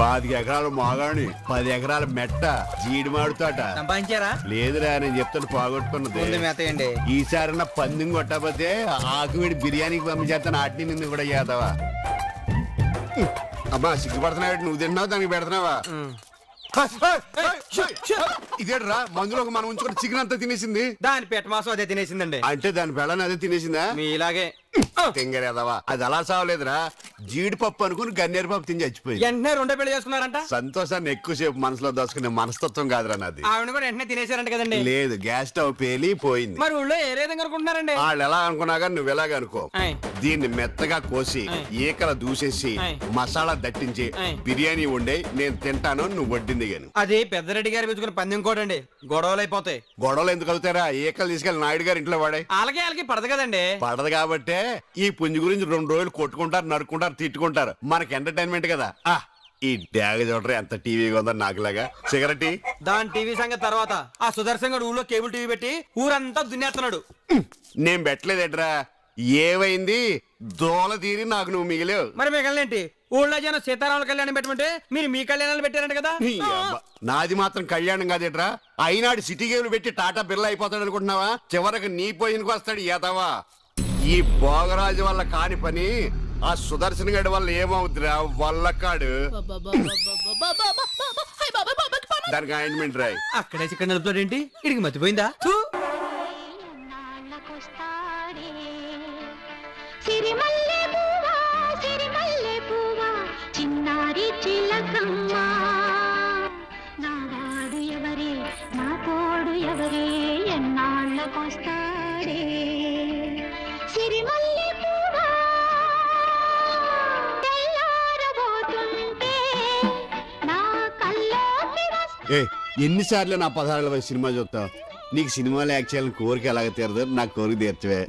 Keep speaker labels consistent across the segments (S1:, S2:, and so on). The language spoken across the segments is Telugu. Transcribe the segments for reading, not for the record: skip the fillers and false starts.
S1: 5 ఎకరాలు మాగాణి 10 ఎకరాల మెట్ట జీడి మాడుతాట
S2: సంపాదించారా?
S1: లేదురా నేను చెప్తాను పోగొట్టుకున్నది. ఈసారి నా పందెం కొట్టకపోతే ఆకువిడి బిర్యానీకి పంపించేస్తాను. ఆటిని నిన్ను కూడా చేద్దావా? అబ్బా సిగ్గుపడుతున్నావు, నువ్వు తిన్నావు దానికి పెడుతున్నావా? ఇదేట్రా మందులో మనం ఉంచుకుని చికెన్ అంతా తినేసింది.
S2: దాని పెట్ట మాసం అదే తినేసిందండి.
S1: అంటే దాని పెళ్ళని అదే తినేసిందా?
S2: మీలాగే
S1: తెంగరేదవా. అది అలా సావలేదురా, జీడిపప్పు అనుకుని గన్నేరు పప్పు తిని చచ్చిపోయింది.
S2: వెంటనే 2 పెళ్లి చేసుకున్నారంట.
S1: సంతోషాన్ని ఎక్కువసేపు మనసులో దోచుకునే మనస్తత్వం కాదురా నాది.
S2: ఆవిడ కూడా వెంటనే తినేసారంట కదండి?
S1: లేదు, గ్యాస్ స్టవ్ పేలి పోయింది.
S2: మరి ఊళ్ళో ఏ విధంగా అనుకుంటున్నారండి?
S1: వాళ్ళు ఎలా అనుకున్నాగా నువ్వు ఎలాగ అనుకో. దీన్ని మెత్తగా కోసి ఈకల దూసేసి మసాలా దట్టించి బిర్యానీ వండే నేను తింటాను, నువ్వు వడ్డింది గాని.
S2: అది పెద్దరెడ్డి గారు పెంచుకున్న పందెం కోటండి, గొడవలు అయిపోతాయి.
S1: గొడవలు ఎందుకు అవుతారా? ఈకలు తీసుకెళ్లి నాయుడు గారి ఇంట్లో వాడే.
S2: వాళ్ళకి పడదు కదండి.
S1: పడదు కాబట్టే ఈ పుంజు గురించి 2 రోజులు కొట్టుకుంటారు, నరుక్కుంటారు, తిట్టుకుంటారు. మనకి ఎంటర్టైన్మెంట్ కదా. ఈ డ్యాగ్ చూడరా ఎంత టీవీగా ఉందో నాకులాగా. సిగరెట్
S2: దాని టీవీ సంగతి తర్వాత. ఆ సుదర్శన్ గడు ఊళ్ళో కేబుల్ టీవీ పెట్టి ఊరంతా దున్నేస్తున్నాడు.
S1: నేను పెట్టలేదట్రా, ఏమైంది? దోల తీరి నాకు నువ్వు మిగిలేవు.
S2: మరి మిగలనేంటి? ఊళ్ళో జనం సీతారాముల కళ్యాణం పెట్టమంటే మీరు మీ కళ్యాణాలు పెట్టారంట కదా.
S1: నాది మాత్రం కళ్యాణం కాదేట్రా. అయినాడు సిటీ గేమ్లు పెట్టి టాటా బిర్లా అయిపోతాడు అనుకుంటున్నావా? చివరికి నీ పోయినకు వస్తాడు ఏతావా. ఈ భోగరాజు వల్ల కాని పని ఆ సుదర్శన్ గడి వల్ల ఏమవుతురా వల్లకాడు. దానికి ఆయింట్మెంట్ రాయి.
S2: అక్కడే చికెన్ నలుపుతాడేంటి? ఇడికి మర్చిపోయిందా?
S3: చిన్నారి చిలకమ్మ నావాడు ఎవరే, నా తోడు ఎవరే, ఎన్నాళ్ళకొస్తాడే సిరిమల్లె పువ్వా తెల్లారబోతుంటే నా కల్లోకి వస్తా.
S1: ఎన్నిసార్లు నా 16 వయసు సినిమా చూస్తావు? నీకు సినిమాలు యాక్ట్ చేయాలని కోరిక ఎలాగ తీరదు? నాకు కోరిక తీర్చవే.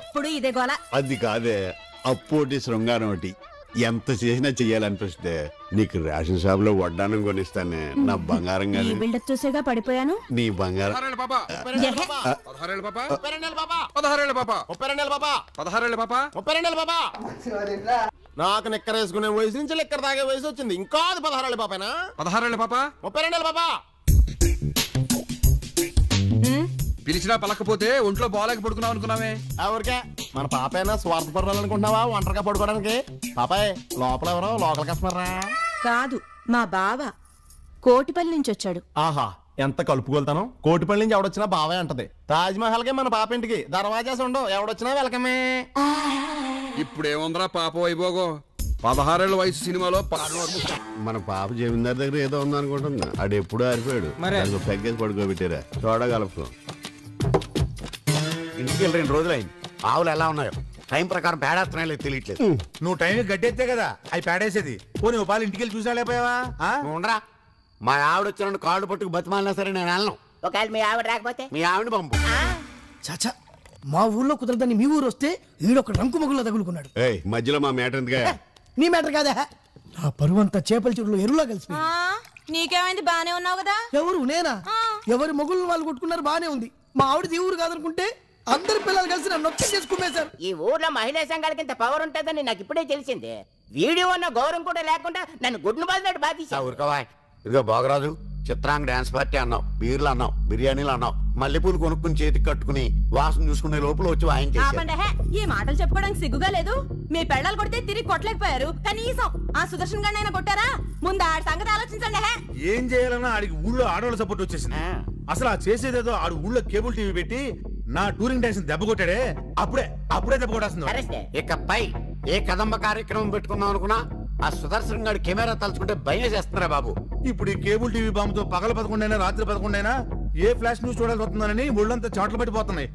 S4: ఎప్పుడు ఇదే గోల.
S1: అది కాదే, అప్పోటి శృంగారం ఒకటి ఎంత చేసినా చెయ్యాలనిపిస్తే. నీకు రేషన్ షాప్ లో వడ్డానం కొనిస్తానే నా బంగారం.
S4: బిల్డప్ చూసేగా పడిపోయాను.
S1: నీ బంగారం
S5: నాకు నిక్కర వేసుకునే వయసు నుంచి లెక్కర తాగే వయసు వచ్చింది. ఇంకా 16 ఏళ్ళ పాపేనా?
S2: 16 ఏళ్ళ పాప,
S5: 32 ఏళ్ళ పాప.
S2: పిలిచినా పలకపోతే ఒంట్లో బాగాలేక పడుకున్నావు అనుకున్నావే.
S5: ఎవరికే మన పాపైనా స్వార్థపడాలనుకుంటున్నావా? ఒంటరిగా పడుకోవడానికి. పాపాయ్ లోపల ఎవరో లోకల్ కస్టమర్
S4: కాదు, మా బావ కోటిపల్లి నుంచి వచ్చాడు.
S5: ఆహా, ఎంత కలుపుకొలుతాను. కోటిపల్లి నుంచి ఎవడొచ్చినా బావే అంటది. తాజ్ మహల్ కే మన పాప ఇంటికి దర్వాజాస్ ఉండవు, ఎవడొచ్చినా వెల్కమే.
S6: ఇప్పుడేముందరా పాప వైభోగం? 16 ఏళ్ళ వయసు సినిమాలో
S1: మన పాప జమీందార్ దగ్గర ఏదో ఉందనుకుంటున్నా. ఆడు ఎప్పుడు ఆరిపోయాడు. పెగ్గేసి పడుకోబెట్టారా చూడగలపు. ఇంటికి వెళ్ళి 2 రోజులు అయింది. ఆవులు ఎలా ఉన్నాయో టైం ప్రకారం పేడేస్తున్నాయో తెలియట్లేదు.
S7: నువ్వు టైం గడ్డెత్తే కదా అవి పేడేసేది. పోనీ ఉపాలు ఇంటికి వెళ్ళి చూసా లేకపోయావా?
S1: ఉండరా, మా ఆవిడ వచ్చిన కాళ్ళు పట్టుకు బతిమాలినా సరే నేను వెళ్ళను.
S8: ఒకవేళ మీ ఆవిడ రాకపోతే
S1: మీ ఆవిడ పంపు.
S9: చాచా, మా ఊర్లో కుదరదని మీ ఊరు వస్తే వీడొక రంకు మగుల్లో తగులుకున్నాడు.
S1: మధ్యలో మా మేటర్ ఎందుకే?
S9: నీ మేటర్ కాదా? నా పరువంతా చేపల చెరువులో ఎరువులా కలిసి.
S4: నీకేమైంది? బానే ఉన్నావు కదా.
S9: ఎవరు? నేనా? ఎవరి మొగుళ్ళు వాళ్ళు కొట్టుకున్నారు, బానే ఉంది. మా ఆవిడది ఊరు కాదనుకుంటే అందరి పిల్లలు కలిసి నన్ను నొక్కి చేసుకునేశారు.
S8: ఈ ఊర్లో మహిళా సంఘాలకి ఇంత పవర్ ఉంటుందని నాకు ఇప్పుడే తెలిసింది. వీడియో అన్న గౌరవం కూడా లేకుండా నన్ను గుడ్ను బాధినట్టు బాధేశావు.
S1: ఊరుకోవా. ఇదిగో భోగరాజు, చిత్రాంగ డాన్స్ పార్టీ అన్నావు, బీర్లు అన్నావు, బిర్యానీలు అన్నావు, మల్లెపూలు కొనుక్కుని చేతికి కట్టుకుని వాసన చూసుకునే లోపల వచ్చి వాయించేశారు.
S4: ఈ మాటలు చెప్పుకోవడానికి సిగ్గుగా లేదు? మీ పెళ్ళాలు కొడితే తిరిగి కొట్టలేకపోయారు, కనీసం ఆ సుదర్శన్ గారినైనా కొట్టారా? ముందు ఆడి సంగతి ఆలోచించండి.
S7: ఏం చేయాలన్నా ఆడికి ఊళ్ళో ఆడవాళ్ళ సపోర్ట్ వచ్చేసింది. అసలు ఆ చేసేదేదో ఆడు ఊళ్ళో కేబుల్ టీవీ పెట్టి నా టూరింగ్ డాన్స్ దెబ్బ కొట్టాడే, అప్పుడే దెబ్బ కొట్టేస్తుంది.
S1: ఇకపై ఏ కదంబ కార్యక్రమం పెట్టుకున్నాం అనుకున్నా ఆ సుదర్శన్ గారి కెమెరా తలుచుకుంటే భయం చేస్తున్నారా బాబు.
S7: ఇప్పుడు ఈ కేబుల్ టీవీ బాంబుతో పగల 11 అయినా రాత్రి 11 అయినా ఏ ఫ్లాష్ న్యూస్ చూడాల్సి వస్తుందని ఒళ్ళంతా చాట్లు పట్టిపోతున్నాయి.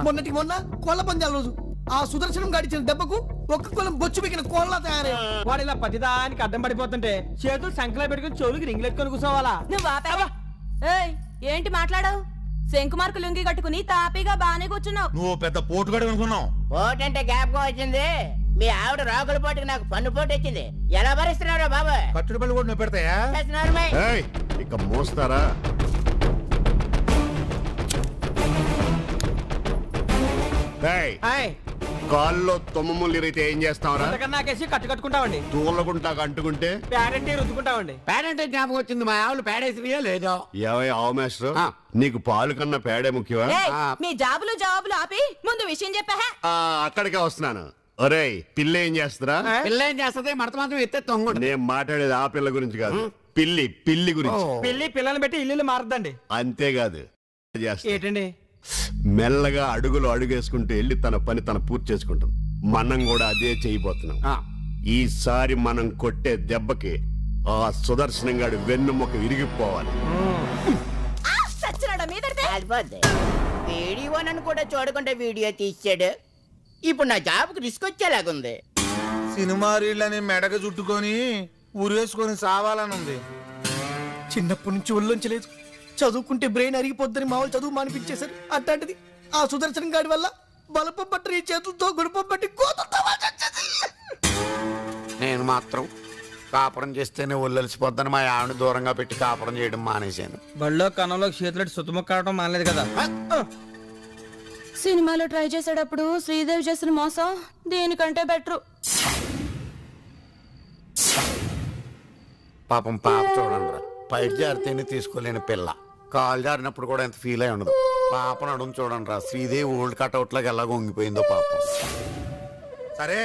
S9: మొన్నటికి మొన్న కోళ్ళ పందాల రోజు ఆ సుదర్శనం గాడిచిన దెబ్బకు ఒక్క కులం బొచ్చు బిగిన కోళ్ళ తయారై
S2: వాడు ఇలా ప్రతిదానికి అడ్డం పడిపోతుంటే చేతులు సంకలా పెట్టుకుని చెవులకి రింగులు ఎత్తుకొని కూర్చోవాలా?
S4: ఏంటి మాట్లాడావు? శంకుమార్కు లుంగి కట్టుకుని తాపీగా బానే కూర్చున్నావు.
S7: నువ్వు పెద్ద పోటుగాడు అనుకున్నావు.
S8: పోటంటే గ్యాప్ గా వచ్చింది. మీ ఆవిడ రాకుల పోటుకి నాకు పన్ను పోటు వచ్చింది. ఎలా భరిస్తున్నారో బాబా?
S7: కట్టుడు పళ్ళు కూడా నువ్వు పెడతాయా?
S1: ఇక మోస్తారా? కాల్లో తుమ్మములు ఇరిగితే ఏం చేస్తావురా?
S2: నాకేసి కట్టుకుంటామండి.
S1: తూలకుంటా అంటుకుంటే
S2: పేడంటే రుద్దుకుంటామండి.
S8: పేడంటే జ్ఞాపకం వచ్చింది, మా ఆవులు పేడేసినాయో లేదో.
S1: ఏవయ్య ఆవు మాస్టర్, నీకు పాలు కన్నా పేడే ముఖ్యమా?
S4: మీ జాబులు ఆపి ముందు విషయం చెప్పా.
S1: అక్కడికే వస్తున్నాను. ఒరేయ్, పిల్ల ఏం చేస్తారా?
S8: పిల్ల ఏం చేస్తుంది? మడత మాత్రం ఎత్తే తొంగ.
S1: నేను మాట్లాడేది ఆ పిల్ల గురించి కాదు, పిల్లి గురించి.
S2: పిల్లని పెట్టి ఇల్లు మారద్దండి.
S1: అంతేకాదు,
S2: ఏంటండి
S1: మెల్లగా అడుగేసుకుంటూ వెళ్ళి తన పని తను పూర్తి చేసుకుంటుంది. మనం కూడా అదే చేయబోతున్నాం. ఈసారి మనం కొట్టే దెబ్బకి ఆ సుదర్శనం గాడి వెన్నుముక విరిగిపోవాలి.
S8: వీడియో నన్ను కూడా చూడకుండా వీడియో తీసాడు. ఇప్పుడు నా జాబ్కి రిస్క్ వచ్చేలాగుంది.
S7: సినిమా రీళ్ళని మెడగ చుట్టుకొని ఉరేసుకొని సావాలని ఉంది.
S9: చిన్నప్పటి నుంచి ఒళ్ళొంచలేదు, చదువుకుంటే బ్రెయిన్ అరిగిపోద్దని మా వాళ్ళు చదువు మానిపించేశారు. అట్లాంటిది ఆ సుదర్శన్ గాడి వల్ల బలపం పట్టి చేతులతో గుడిపం పట్టి
S10: నేను మాత్రం కాపురం చేస్తేనే ఒళ్ళలిసిపోద్దని మా ఆవిడ దూరంగా పెట్టి కాపురం చేయడం మానేశాను.
S2: బళ్ళో కన్నంలో చేతులెట్టి సుత్తముక్కాడటం మానలేదు కదా.
S4: సినిమాలో ట్రై చేసేటప్పుడు శ్రీదేవి చేసిన మోసం దేనికంటే బెటరు.
S10: పాపం పాప చూడండి, పైకి జారితేనే తీసుకోలేని పిల్ల, కాలు జారినప్పుడు కూడా ఎంత ఫీల్ అయి ఉండదు. పాప నడుము చూడండి రా, శ్రీదేవి ఓల్డ్ కట్అవుట్ లాగా ఎలా వంగిపోయిందో పాపం.
S7: సరే,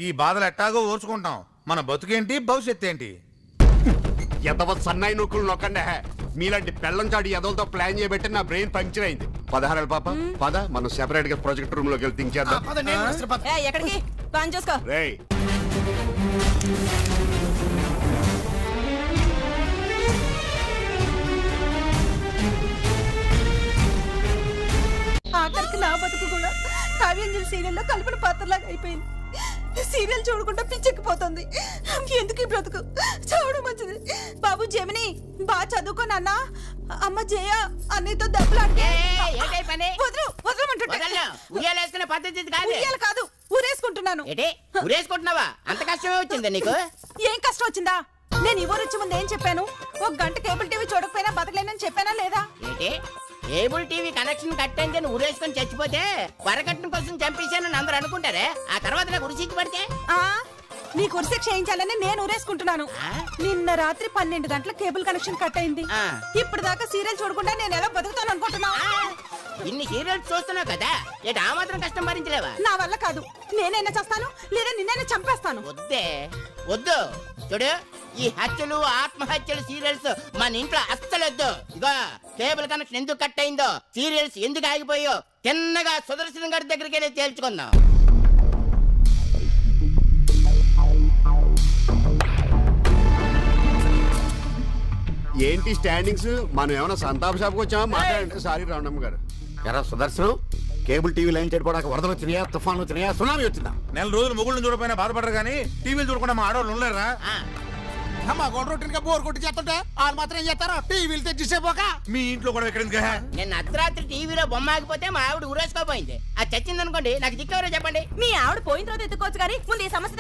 S7: ఈ బాధలు ఎట్టాగో ఓర్చుకుంటాం. మన బతుకేంటి, భవిష్యత్తు ఏంటి?
S1: ఎదవ సన్నాయి నూకులు నొక్కండి. మీలాంటి పెళ్ళం చాడి ఎదవలతో ప్లాన్ చేయబెట్టి నా బ్రెయిన్ పంక్చర్ అయింది. 16 పాప పద, మనం సెపరేట్ గా ప్రాజెక్ట్ రూమ్ లోకి వెళ్ళి థింక్ చేద్దాం.
S4: ఎక్కడికి ప్లాన్ చేసుకో.
S1: రేయ్,
S4: ఆఖరికి నా బతుకు కూడా కావ్యాంజలి సీరియల్లో కల్పన పాత్రలాగా అయిపోయింది. సీరియల్ చూడకుండా పిచ్చెక్కిపోతుంది. ఎందుకు ఈ బ్రతుకు? చావడం మంచిది. బాబు జమిని, బాగా చదువుకో నాన్న. అమ్మ జయ అన్నయ్యతో దెబ్బలాడితే కాదు, ఊరేసుకుంటున్నాను.
S8: ఊరేసుకుంటున్నావా? అంత కష్టమే వచ్చిందా నీకు?
S4: ఏం కష్టం వచ్చిందా? నేను ఈ ఊరు వచ్చే ముందు ఏం చెప్పాను? 1 గంట కేబుల్ టీవీ చూడకపోయినా బతకలేనని చెప్పానా లేదా?
S8: కేబుల్ టీవీ కనెక్షన్ కట్టని ఊరేసుకొని చచ్చిపోతే వరకట్నం కోసం చంపేశానని అందరూ అనుకుంటారే. ఆ తర్వాత నాకు ఉరిశిక్ష పడితే
S4: నీ ఉరిశిక్ష చేయించాలని నేను ఊరేసుకుంటున్నాను. నిన్న రాత్రి 12 గంటల కేబుల్ కనెక్షన్ కట్ అయింది. ఇప్పుడు దాకా సీరియల్ చూడకుండా నేను ఎలా బతుకుతాను అనుకుంటున్నా?
S8: ఇన్ని సీరియల్స్ చూస్తున్నావు కదా, ఆ మాత్రం కష్టం భరించలేవా?
S4: నా వల్ల కాదు. నేనైనా చేస్తాను, లేదా నిన్నైనా చంపేస్తాను.
S8: వద్దు చూడు, ఈ హత్యలు ఆత్మహత్యలు సీరియల్స్ మన ఇంట్లో అస్సలొద్దు. ఇగో కేబుల్ కనెక్షన్ ఎందుకు కట్ అయిందో, సీరియల్స్ ఎందుకు ఆగిపోయో చిన్నగా సుదర్శన్ గారి దగ్గరికి వెళ్ళి తేల్చుకుందాం.
S1: ఏంటి స్టాండింగ్స్? మనం ఏమైనా సంతాప షాప్కి వచ్చామా? మాట్లాడండి. సారీ రామణమ్మ గారు.
S10: ఎరా సుదర్శనం, కేబుల్ టీవీ లైన్ చెడిపోవడానికి వరదలు వచ్చినాయా, తుఫాన్లు వచ్చినాయా, సునామీ వచ్చిందా?
S7: నెల రోజులు మొగుళ్ళని చూడపోయినా బాధపడరు కానీ టీవీలు చూడకుండా మా ఆడవాళ్ళు ఉండలేరా?
S10: మా గొడవ బోర్ కొట్టి చేస్తుంటే వాళ్ళు మాత్రం ఏం చేస్తారో టీవీలు తెచ్చిసేపోక.
S7: మీ ఇంట్లో కూడా ఎక్కడ
S8: నేను అర్ధరాత్రి టీవీలో బొమ్మ ఆగిపోతే మా ఆవిడ ఊరేసుకోపోయింది. అది చచ్చింది అనుకోండి, నాకు దిక్కెవరో చెప్పండి.
S4: మీ ఆవిడ పోయిన తర్వాత ఎత్తుకోవచ్చు కానీ ముందు ఈ సమస్య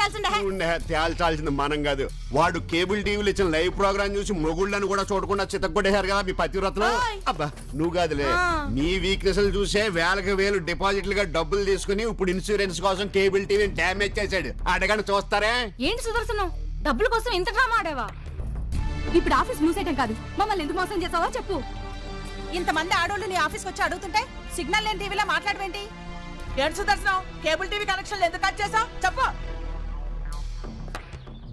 S1: తేల్చాల్సింది మనం కాదు. వాడు కేబుల్ టీవీలు ఇచ్చిన లైవ్ ప్రోగ్రామ్ చూసి మొగుళ్ళని కూడా చూడకుండా చితక్కొట్టేశారు కదా మీ పతివ్రతలు. అబ్బా నువ్వు కాదులే, నీ వీక్నెస్ చూసే వేలకు వేలు డిపాజిట్లుగా డబ్బులు తీసుకుని ఇప్పుడు ఇన్సూరెన్స్ కోసం కేబుల్ టీవీని డ్యామేజ్ చేశాడు. అడగని చూస్తారే.
S4: ఏంటి సుదర్శనం, డబ్బుల కోసం ఇంత డ్రామా ఆడావా? ఇప్పుడు ఆఫీస్ మూసేయటం కాదు, మమ్మల్ని ఎందుకు మోసం చేసావా చెప్పు. ఇంతమంది ఆడోళ్ళు నీ ఆఫీస్కి వచ్చి అడుగుతుంటే సిగ్నల్ లేని టీవీలో మాట్లాడవేంటి? ఏంటి సుదర్శనం, కేబుల్ టీవీ కనెక్షన్ ఎందుకు కట్ చేసావు చెప్పు.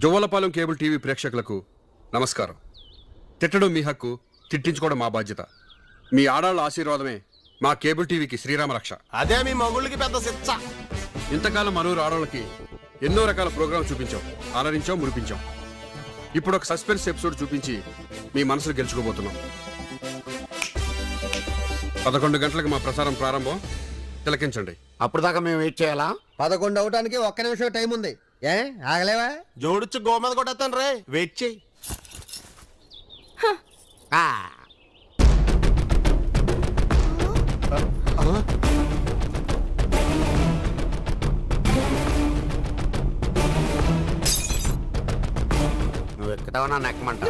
S6: జువ్వలపాలెం కేబుల్ టీవీ ప్రేక్షకులకు నమస్కారం. తిట్టడం మీ హక్కు, తిట్టించుకోవడం మా బాధ్యత. మీ ఆడాళ్ళ ఆశీర్వాదమే మా కేబుల్ టీవీకి శ్రీరామ రక్ష.
S5: అదే మీ మొగుళ్ళకి పెద్ద శిక్ష.
S6: ఇంతకాలం మనూరు ఆడవాళ్ళకి ఎన్నో రకాల ప్రోగ్రాం చూపించాం, ఆలరించాం, మురిపించాం. ఇప్పుడు ఒక సస్పెన్స్ ఎపిసోడ్ చూపించి మీ మనసులు గెలుచుకోబోతున్నాం. 11 గంటలకు మా ప్రసారం ప్రారంభం. తిలకించండి.
S10: అప్పుడు దాకా మేము వెయిట్ చేయాలా?
S2: 11 అవటానికి 1 నిమిషం టైం ఉంది. ఏ ఆగలేవా?
S5: జోడిచ్చి గోమద కొట్టేస్తాను రే, వెయిట్ చేయి.
S10: నువ్వు ఎక్కుతావా నన్ను ఎక్కమంటా?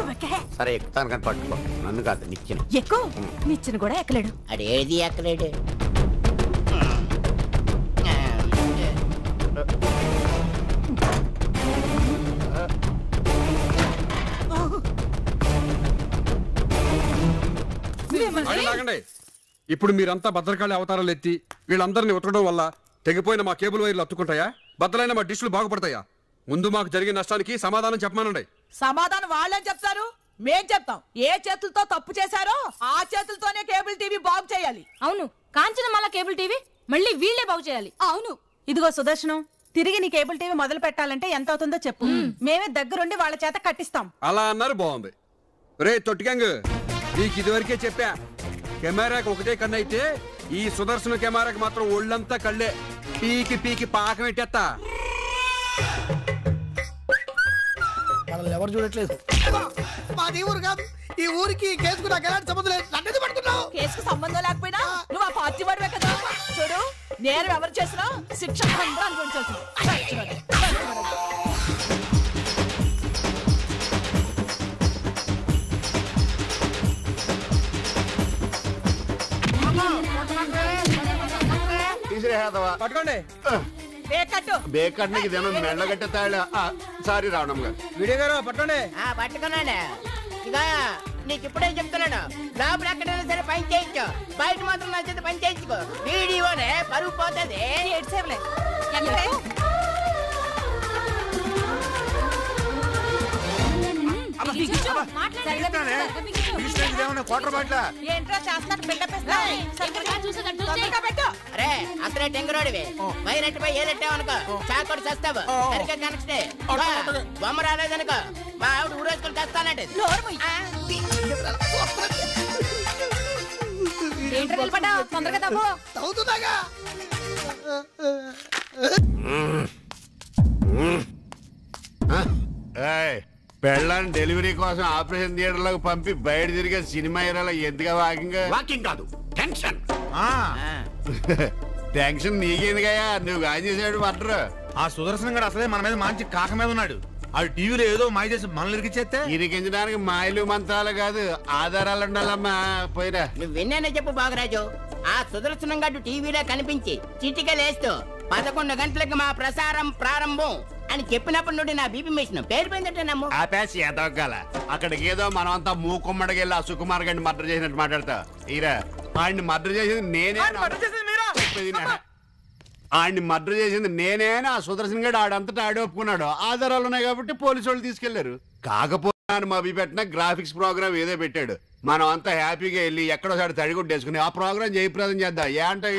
S10: సరే ఎక్కుతాను కానీ పట్టుకో, నన్ను కాదు నిచ్చిన.
S4: ఎక్కువ నిచ్చిన కూడా ఎక్కలేడు.
S8: అడేది ఎక్కలేడు.
S6: ఆగండి. ఇప్పుడు మీరంతా భద్రకాళి అవతారాలు ఎత్తి వీళ్ళందరినీ ఉతకడం వల్ల తెగిపోయిన మా కేబుల్ వైర్లు అత్తుకుంటాయా? బద్దలైన మా డిష్లు బాగుపడతాయా? ముందు మాకు జరిగిన నష్టానికి సమాధానం చెప్పమానండి.
S11: సమాధానం వాళ్ళని చెప్తారు, మేం చెప్తాం. ఏ చేతులతో తప్పు చేశారో ఆ చేతులతోనే కేబుల్ టీవీ బాగు చేయాలి.
S4: అవును, కాంచనమాల కేబుల్ టీవీ మళ్ళీ వీళ్ళే బాగు చేయాలి.
S11: అవును. ఇదిగో సుదర్శనం, తిరిగి నీ కేబుల్ టీవీ మొదలు పెట్టాలంటే ఎంత అవుతుందో చెప్పు. మేమే దగ్గరుండి వాళ్ళ చేత కట్టిస్తాం.
S6: అలా అన్నారు, బాగుంది. రే తొట్టిగంగ్, నీకు ఇదివరకే చెప్పా, కెమెరాకి ఒకటే కన్ను అయితే ఈ సుదర్శన కెమెరాకి మాత్రం ఒళ్ళంతా కళ్ళే. పీకి పీకి పాకం పెట్టేస్తా.
S9: మనల్ని ఎవరు చూడట్లేదు. మాది ఊరు కాదు, ఈ ఊరికి కేసుకు నాకు ఎలాంటి సంబంధం లేదు. నన్ను పడుతున్నావు.
S11: కేసుకు సంబంధం లేకపోయినా నువ్వు ఆ పార్టీ వాడివే కదా. చూడు, నేను ఎవరు చేసినా శిక్ష అనుభవించాల్సింది.
S2: పట్టుకోండి.
S1: బేకట్నికి జనం మెండగట్టే తాళ. సారీ రావణం గారు.
S2: వీడియో గారు పట్టుకోండి.
S8: పట్టుకున్నాడు. ఇక నీకు ఇప్పుడే చెప్తున్నాడు, లోపల ఎక్కడైనా సరే పని చేయించు, బయట మాత్రం నా చేత పని చేయించుకో. వీడియోనే పరుగు పోతుంది. అరే అసలే టెంగరోడివి, వైరెట్టిపై ఏరెట్టావనుకో చాకోటి చేస్తావు. సరిగ్గా కనెక్టే బొమ్మ రాలేదనుకో మా ఆవిడ ఊరేసుకొని తెస్తానంటే.
S4: తొందరగా తప్పు
S9: అవుతుందాగా.
S1: పెళ్ళాన్ని డెలివరీ కోసం ఆపరేషన్ థియేటర్ లోకి పంపి బయట తిరిగే సినిమా హీరోలో ఎందుకు వాకింగ్ కాదు, టెన్షన్. టెన్షన్ నీకేందుకయ్యా, నువ్వు గాయం చేసాడు మర్డర్.
S7: ఆ సుదర్శనం గారు అసలే మన మీద మంచి కాక మీద ఉన్నాడు. ఆ టీవీలో ఏదో మాయ చేసి మనల్ని ఇరికిచ్చేస్తే
S1: ఇరికించడానికి మాయలు మంత్రాలు కాదు, ఆధారాలు ఉండాలమ్మా. పోయిరా.
S8: నువ్వు విన్నానే చెప్పు బాగరాజు. ఆ సుదర్శనం గడ్డు టీవీలో కనిపించి చిటికలేస్తూ 11 గంటలకు మా ప్రసారం ప్రారంభం అని చెప్పినప్పటి నుండి నా బీపీ మిషన్ పేరుపోయిందంటే నమ్ము.
S1: ఆపేసి ఎదవగాల. అక్కడికి ఏదో మనం అంతా మూకుమ్మడికి వెళ్ళి ఆ సుకుమార్ గారిని మర్డర్ చేసినట్టు మాట్లాడతా. ఈరా, ఆయన్ని మర్డర్ చేసింది నేనే. ఆయన్ని మర్డర్ చేసింది నేనే అని ఆ సుదర్శన్ గడు ఆడంతటా ఆడి ఒప్పుకున్నాడు. ఆధారాలు ఉన్నాయి కాబట్టి పోలీసు వాళ్ళు తీసుకెళ్లారు. కాకపోతే మభి పెట్టిన గ్రాఫిక్స్ ప్రోగ్రామ్ ఏదో పెట్టాడు. మనం అంతా హ్యాపీగా వెళ్ళి ఎక్కడోసారి తడిగుడ్డేసుకుని ఆ ప్రోగ్రామ్ జయప్రదం చేద్దాం. ఏ అంటావు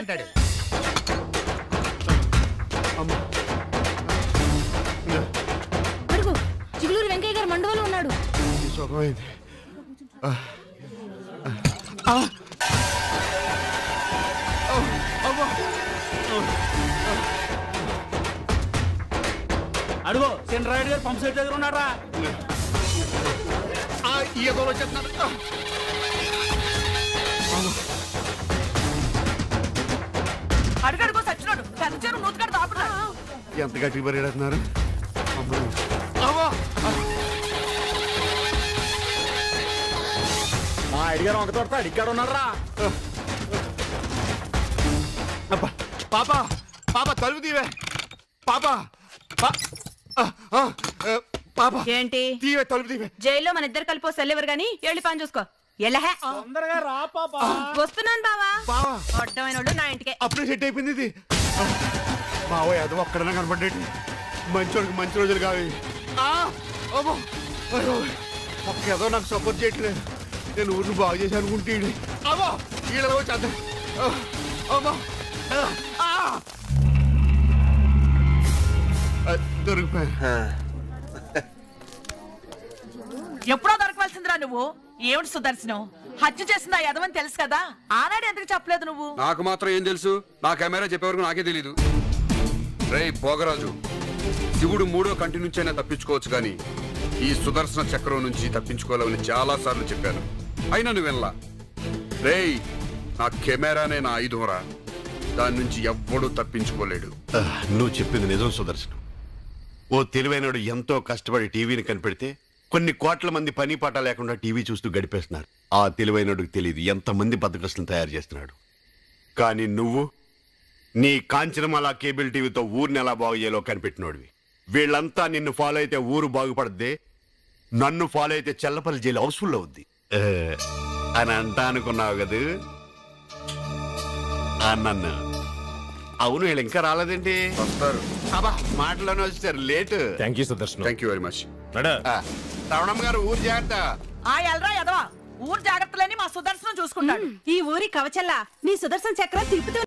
S7: అంటాడు.
S4: చిగులూరు వెంకయ్య గారు మండవలో ఉన్నాడు.
S2: అడుగు చంద్రాయుడు గారు పంప్ సెట్ దగ్గర ఉన్నారా?
S11: అడుగడుగు సచ్చినాడు. గంజరు నూతుగాడు దాపుతున్నాడు.
S1: ఎంత గట్టి పరిగెడుతున్నారు.
S5: అడిగారు ఒక తోట అడిగాడు ఉన్నారా?
S1: పాప పాప తలుపు తీవే. పాప పాప
S11: ఏంటి
S1: తీవే, తలుపు తీవే.
S4: జైల్లో మన ఇద్దరు కలిపో సెల్లెవరు గాని వెళ్ళి పని చూసుకో. ఎల్లహే
S2: తొందరగా రా పాపా.
S4: వస్తున్నాను బావా. అడ్డమైన వాళ్ళు నా ఇంటికే.
S1: అప్పుడే సెట్ అయిపోయింది ఇది. బావో ఏదో ఒక్కడన్నా కనపడ్డేటి. మంచోడికి మంచి రోజులు కావి. ఏదో నాకు సపోర్ట్ చేయట్లేదు. నేను ఊరిని బాగు చేసి అనుకుంటే ఈడలో చేద్దాం. దొరికిపోయా.
S11: ఎప్పుడో దొరకవలసిందిరా నువ్వు. ఏమిటి సుదర్శనం, హత్య చేసిందా యదవని తెలుసు కదా, ఆనాడు ఎందుకు చెప్పలేదు నువ్వు?
S6: నాకు మాత్రం ఏం తెలుసు? నా కెమెరా చెప్పేవరకు నాకే తెలీదు. రేయ్ భోగరాజు, శివుడు 3వ కంటి నుంచైనా తప్పించుకోవచ్చు కానీ ఈ సుదర్శన చక్రం నుంచి తప్పించుకోవాలని చాలా సార్లు చెప్పాను, అయినా నువ్వు వెళ్ళా. రేయ్, నా కెమెరానే నా ఆయుధంరా. దాని నుంచి ఎవ్వడూ తప్పించుకోలేడు.
S1: నువ్వు చెప్పింది నిజం సుదర్శనం. ఓ తెలివైనడు ఎంతో కష్టపడి టీవీని కనిపెడితే కొన్ని కోట్ల మంది పని పాట లేకుండా టీవీ చూస్తూ గడిపేస్తున్నారు. ఆ తెలివైనడుకు తెలియదు ఎంతమంది బద్దకస్తులను తయారు చేస్తున్నాడు. కానీ నీ కాంచనమాల కేబుల్ టీవీతో ఊరిని ఎలా బాగు చేయాలో కనిపెట్టినోడివి. వీళ్ళంతా నిన్ను ఫాలో అయితే ఊరు బాగుపడద్దే, నన్ను ఫాలో అయితే చెల్లపల్లి జైలు హౌస్ఫుల్ అవుద్ది అని అంటా అనుకున్నావు కదా అన్న. అవును, వీళ్ళు ఇంకా రాలేదేంటి?
S6: వస్తారు.
S1: అబ్బా మాటలోనే వచ్చారు, late.
S12: Thank you Sudarshan.
S6: Thank you very much.
S1: Ramanamma గారు ఊరు జాగ్రత్త.
S11: ఆ ఎల్రా ఎదవా, ఊరు జాగ్రత్తలని మా సుదర్శనం చూసుకుంటాడు.
S4: ఈ ఊరి కవచల్లా నీ సుదర్శన్ చక్రం తిప్పుతూ